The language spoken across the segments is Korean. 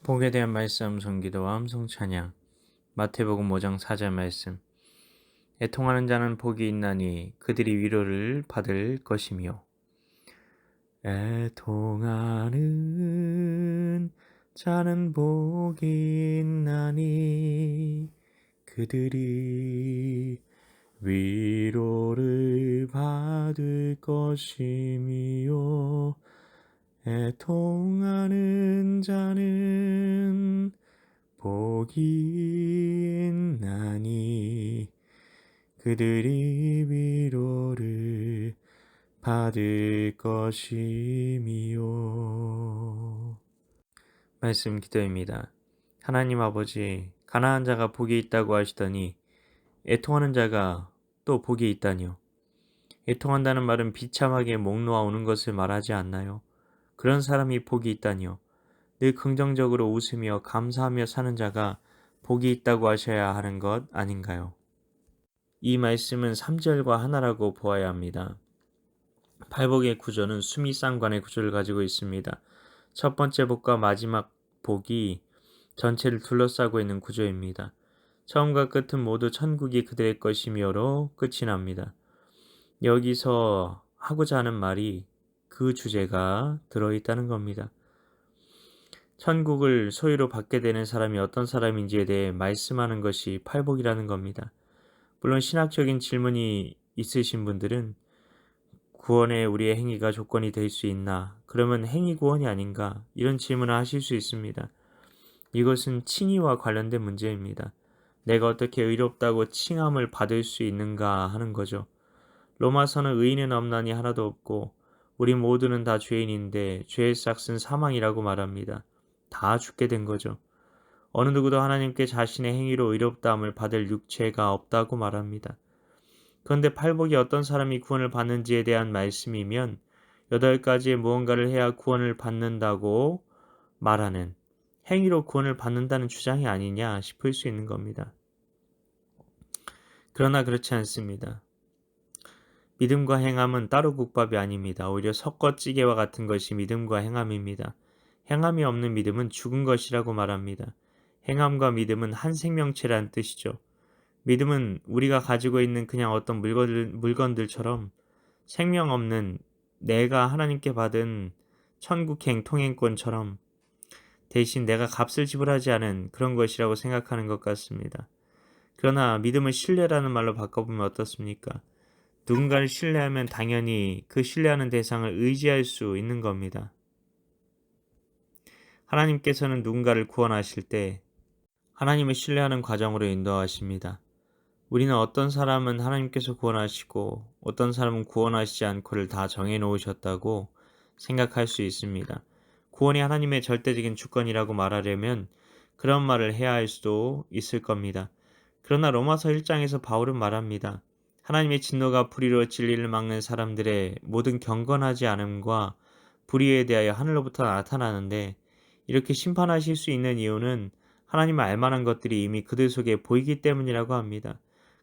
복에 대한 말씀 성기도와 음성 찬양. 마태복음 5장 4절 말씀. 애통하는 자는 복이 있나니 그들이 위로를 받을 것이며. 애통하는 자는 복이 있나니 그들이 위로를 받을 것이며. 애통하는 자는 복이 있나니 그들이 위로를 받을 것이미요. 말씀 기도입니다. 하나님 아버지, 가난한 자가 복이 있다고 하시더니 애통하는 자가 또 복이 있다니요. 애통한다는 말은 비참하게 목 놓아 오는 것을 말하지 않나요? 그런 사람이 복이 있다니요. 늘 긍정적으로 웃으며 감사하며 사는 자가 복이 있다고 하셔야 하는 것 아닌가요? 이 말씀은 3절과 하나라고 보아야 합니다. 팔복의 구조는 수미상관의 구조를 가지고 있습니다. 첫 번째 복과 마지막 복이 전체를 둘러싸고 있는 구조입니다. 처음과 끝은 모두 천국이 그들의 것이며로 끝이 납니다. 여기서 하고자 하는 말이 그 주제가 들어있다는 겁니다. 천국을 소유로 받게 되는 사람이 어떤 사람인지에 대해 말씀하는 것이 팔복이라는 겁니다. 물론 신학적인 질문이 있으신 분들은 구원에 우리의 행위가 조건이 될 수 있나? 그러면 행위 구원이 아닌가? 이런 질문을 하실 수 있습니다. 이것은 칭의와 관련된 문제입니다. 내가 어떻게 의롭다고 칭함을 받을 수 있는가 하는 거죠. 로마서는 의인은 없나니 하나도 없고 우리 모두는 다 죄인인데 죄의 삭은 사망이라고 말합니다. 다 죽게 된 거죠. 어느 누구도 하나님께 자신의 행위로 의롭다함을 받을 육체가 없다고 말합니다. 그런데 팔복이 어떤 사람이 구원을 받는지에 대한 말씀이면 8가지의 무언가를 해야 구원을 받는다고 말하는 행위로 구원을 받는다는 주장이 아니냐 싶을 수 있는 겁니다. 그러나 그렇지 않습니다. 믿음과 행함은 따로 국밥이 아닙니다. 오히려 섞어찌개와 같은 것이 믿음과 행함입니다. 행함이 없는 믿음은 죽은 것이라고 말합니다. 행함과 믿음은 한 생명체란 뜻이죠. 믿음은 우리가 가지고 있는 그냥 어떤 물건들처럼 생명 없는 내가 하나님께 받은 천국행 통행권처럼 대신 내가 값을 지불하지 않은 그런 것이라고 생각하는 것 같습니다. 그러나 믿음을 신뢰라는 말로 바꿔보면 어떻습니까? 누군가를 신뢰하면 당연히 그 신뢰하는 대상을 의지할 수 있는 겁니다. 하나님께서는 누군가를 구원하실 때 하나님을 신뢰하는 과정으로 인도하십니다. 우리는 어떤 사람은 하나님께서 구원하시고 어떤 사람은 구원하시지 않고를 다 정해놓으셨다고 생각할 수 있습니다. 구원이 하나님의 절대적인 주권이라고 말하려면 그런 말을 해야 할 수도 있을 겁니다. 그러나 로마서 1장에서 바울은 말합니다. 하나님의 진노가 불의로 진리를 막는 사람들의 모든 경건하지 않음과 불의에 대하여 하늘로부터 나타나는데 이렇게 심판하실 수 있는 이유는 하나님을 알만한 것들이 이미 그들 속에 보이기 때문이라고 합니다.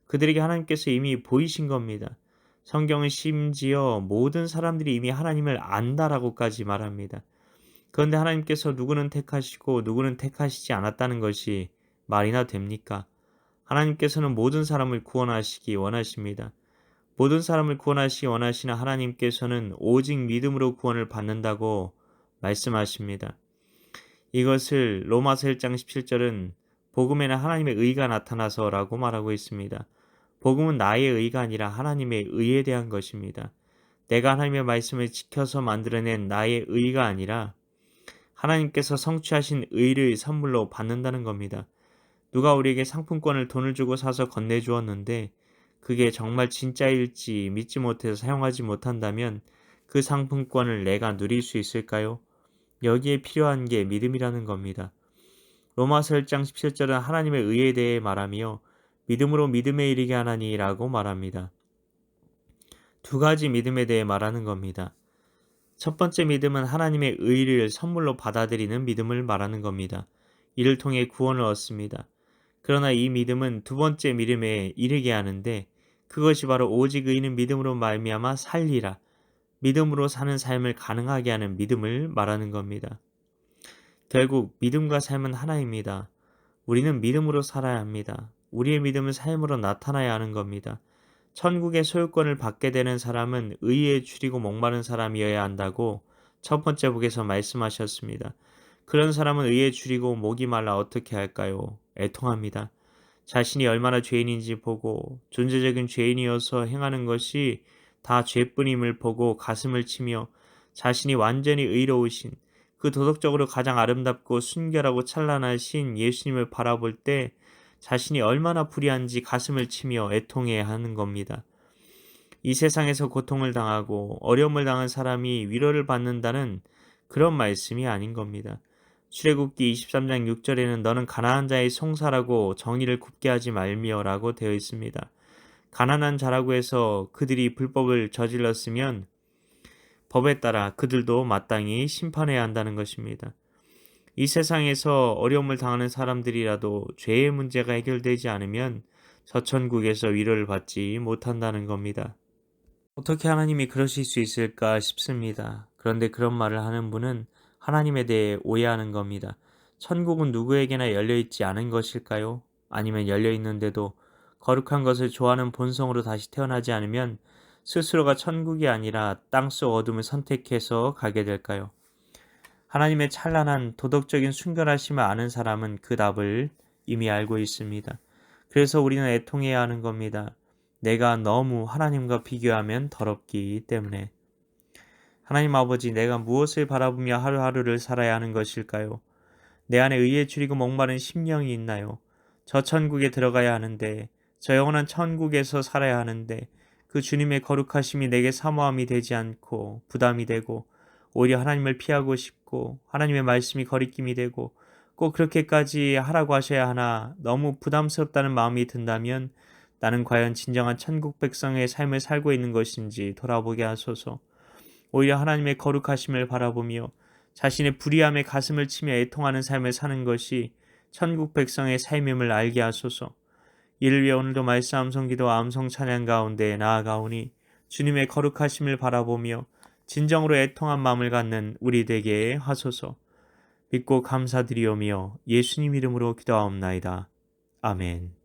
그들에게 하나님께서 이미 보이신 겁니다. 성경은 심지어 모든 사람들이 이미 하나님을 안다라고까지 말합니다. 그런데 하나님께서 누구는 택하시고 누구는 택하시지 않았다는 것이 말이나 됩니까? 하나님께서는 모든 사람을 구원하시기 원하십니다. 모든 사람을 구원하시기 원하시는 하나님께서는 오직 믿음으로 구원을 받는다고 말씀하십니다. 이것을 로마서 1장 17절은 복음에는 하나님의 의가 나타나서라고 말하고 있습니다. 복음은 나의 의가 아니라 하나님의 의에 대한 것입니다. 내가 하나님의 말씀을 지켜서 만들어낸 나의 의가 아니라 하나님께서 성취하신 의를 선물로 받는다는 겁니다. 누가 우리에게 상품권을 돈을 주고 사서 건네주었는데 그게 정말 진짜일지 믿지 못해서 사용하지 못한다면 그 상품권을 내가 누릴 수 있을까요? 여기에 필요한 게 믿음이라는 겁니다. 로마서 1장 17절은 하나님의 의에 대해 말하며 믿음으로 믿음에 이르게 하나니라고 말합니다. 두 가지 믿음에 대해 말하는 겁니다. 첫 번째 믿음은 하나님의 의를 선물로 받아들이는 믿음을 말하는 겁니다. 이를 통해 구원을 얻습니다. 그러나 이 믿음은 두 번째 믿음에 이르게 하는데 그것이 바로 오직 의인은 믿음으로 말미암아 살리라. 믿음으로 사는 삶을 가능하게 하는 믿음을 말하는 겁니다. 결국 믿음과 삶은 하나입니다. 우리는 믿음으로 살아야 합니다. 우리의 믿음은 삶으로 나타나야 하는 겁니다. 천국의 소유권을 받게 되는 사람은 의에 줄이고 목마른 사람이어야 한다고 첫 번째 복에서 말씀하셨습니다. 그런 사람은 의에 줄이고 목이 말라 어떻게 할까요? 애통합니다. 자신이 얼마나 죄인인지 보고 존재적인 죄인이어서 행하는 것이 다 죄뿐임을 보고 가슴을 치며 자신이 완전히 의로우신 그 도덕적으로 가장 아름답고 순결하고 찬란하신 예수님을 바라볼 때 자신이 얼마나 불의한지 가슴을 치며 애통해야 하는 겁니다. 이 세상에서 고통을 당하고 어려움을 당한 사람이 위로를 받는다는 그런 말씀이 아닌 겁니다. 출애굽기 23장 6절에는 너는 가난한 자의 송사라고 정의를 굽게 하지 말미어라고 되어 있습니다. 가난한 자라고 해서 그들이 불법을 저질렀으면 법에 따라 그들도 마땅히 심판해야 한다는 것입니다. 이 세상에서 어려움을 당하는 사람들이라도 죄의 문제가 해결되지 않으면 저 천국에서 위로를 받지 못한다는 겁니다. 어떻게 하나님이 그러실 수 있을까 싶습니다. 그런데 그런 말을 하는 분은 하나님에 대해 오해하는 겁니다. 천국은 누구에게나 열려있지 않은 것일까요? 아니면 열려있는데도 거룩한 것을 좋아하는 본성으로 다시 태어나지 않으면 스스로가 천국이 아니라 땅속 어둠을 선택해서 가게 될까요? 하나님의 찬란한 도덕적인 순결하심을 아는 사람은 그 답을 이미 알고 있습니다. 그래서 우리는 애통해야 하는 겁니다. 내가 너무 하나님과 비교하면 더럽기 때문에. 하나님 아버지, 내가 무엇을 바라보며 하루하루를 살아야 하는 것일까요? 내 안에 의에 줄이고 목마른 심령이 있나요? 저 천국에 들어가야 하는데, 저 영원한 천국에서 살아야 하는데, 그 주님의 거룩하심이 내게 사모함이 되지 않고 부담이 되고 오히려 하나님을 피하고 싶고 하나님의 말씀이 거리낌이 되고 꼭 그렇게까지 하라고 하셔야 하나 너무 부담스럽다는 마음이 든다면 나는 과연 진정한 천국 백성의 삶을 살고 있는 것인지 돌아보게 하소서. 오히려 하나님의 거룩하심을 바라보며 자신의 불의함에 가슴을 치며 애통하는 삶을 사는 것이 천국 백성의 삶임을 알게 하소서. 이를 위해 오늘도 말씀 암송기도와 암송 찬양 가운데 나아가오니 주님의 거룩하심을 바라보며 진정으로 애통한 마음을 갖는 우리 되게 하소서. 믿고 감사드리오며 예수님 이름으로 기도하옵나이다. 아멘.